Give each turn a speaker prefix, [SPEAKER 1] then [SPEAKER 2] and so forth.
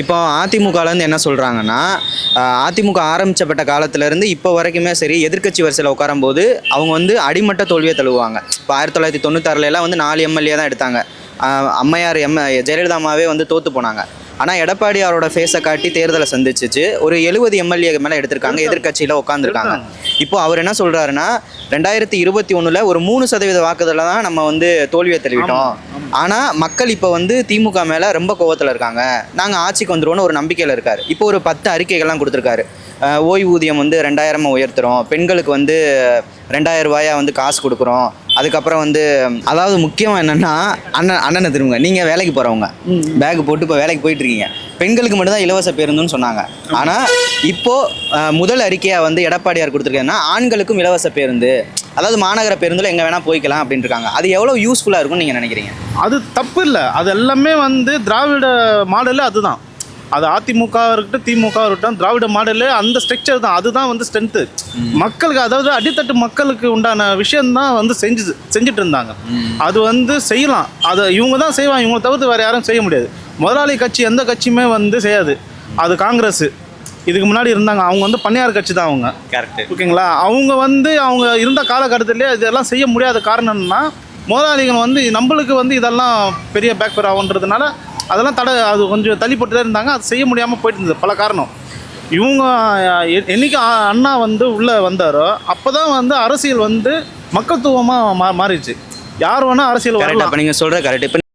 [SPEAKER 1] இப்போ அதிமுகலேருந்து என்ன சொல்கிறாங்கன்னா, அதிமுக ஆரம்பிச்சப்பட்ட காலத்திலேருந்து இப்போ வரைக்குமே சரி, எதிர்க்கட்சி வரிசையில் உட்காரும்போது அவங்க வந்து அடிமட்ட தோல்வியை தழுவுவாங்க. இப்போ 1996 வந்து 4 எம்எல்ஏ தான் எடுத்தாங்க. அம்மையார் ஜெயலலிதா அம்மாவே வந்து தோற்று போனாங்க. ஆனால் எடப்பாடி அவரோட ஃபேஸை காட்டி தேர்தலை சந்திச்சிச்சு ஒரு 70 எம்எல்ஏ மேலே எடுத்திருக்காங்க, எதிர்க்கட்சியில் உட்காந்துருக்காங்க. இப்போ அவர் என்ன சொல்கிறாருன்னா, 2021 ஒரு 3% வாக்குதல தான் நம்ம வந்து தோல்வியை தழுவிட்டோம். ஆனால் மக்கள் இப்போ வந்து திமுக மேலே ரொம்ப கோவத்தில் இருக்காங்க, நாங்கள் ஆட்சிக்கு வந்துடுவோன்னு ஒரு நம்பிக்கையில் இருக்கார். இப்போ ஒரு 10 அறிக்கைகள்லாம் கொடுத்துருக்காரு. ஓய்வூதியம் வந்து 2000 உயர்த்துறோம், பெண்களுக்கு வந்து 2000 ரூபாயா வந்து காசு கொடுக்குறோம். அதுக்கப்புறம் வந்து அதாவது முக்கியம் என்னென்னா, அண்ணனை திரும்புங்க, நீங்கள் வேலைக்கு போகிறவங்க பேக் போட்டு இப்போ வேலைக்கு போயிட்டுருக்கீங்க, பெண்களுக்கு மட்டும்தான் இலவச பேருந்துன்னு சொன்னாங்க. ஆனால் இப்போது முதல் அறிக்கையாக வந்து எடப்பாடியார் கொடுத்துருக்கேன்னா, ஆண்களுக்கும் இலவச பேருந்து, அதாவது மாநகர பேருந்தில் எங்கே வேணால் போய்க்கலாம் அப்படின்ட்டு இருக்காங்க. அது எவ்வளோ யூஸ்ஃபுல்லாக இருக்கும்னு நீங்கள் நினைக்கிறீங்க?
[SPEAKER 2] அது தப்பு இல்லை, அது எல்லாமே வந்து திராவிட மாடலு. அதுதான், அது அதிமுக இருக்கட்டும் திமுக இருக்கட்டும், திராவிட மாடலு அந்த ஸ்ட்ரக்சர் தான். அதுதான் வந்து ஸ்ட்ரென்த்து மக்களுக்கு, அதாவது அடித்தட்டு மக்களுக்கு உண்டான விஷயந்தான் வந்து செஞ்சுட்டு இருந்தாங்க. அது வந்து செய்யலாம், அதை இவங்க தான் செய்வாங்க, இவங்களை தவிர்த்து வேறு யாரும் செய்ய முடியாது. முதலாளி கட்சி எந்த கட்சியுமே வந்து செய்யாது. அது காங்கிரஸ் இதுக்கு முன்னாடி இருந்தாங்க, அவங்க வந்து பண்ணையார் கட்சி தான் அவங்க.
[SPEAKER 1] கரெக்ட்,
[SPEAKER 2] ஓகேங்களா? அவங்க வந்து அவங்க இருந்த காலகட்டத்திலே இதெல்லாம் செய்ய முடியாத காரணம்னா, முதலாளிகள் வந்து நம்மளுக்கு வந்து இதெல்லாம் பெரிய பேக்ஃபயர் ஆகுன்றதுனால அதெல்லாம் அது கொஞ்சம் தள்ளிப்பட்டு தான் இருந்தாங்க. அது செய்ய முடியாமல் போயிட்டு இருந்தது பல காரணம். இவங்க என்னைக்கு அண்ணா வந்து உள்ளே வந்தாரோ அப்போ தான் வந்து அரசியல் வந்து மக்கள்துவமாக மாறிடுச்சு. யார் வேணால் அரசியல் வரலாம்.
[SPEAKER 1] இப்போ நீங்கள் சொல்கிற கரெக்ட். இப்போ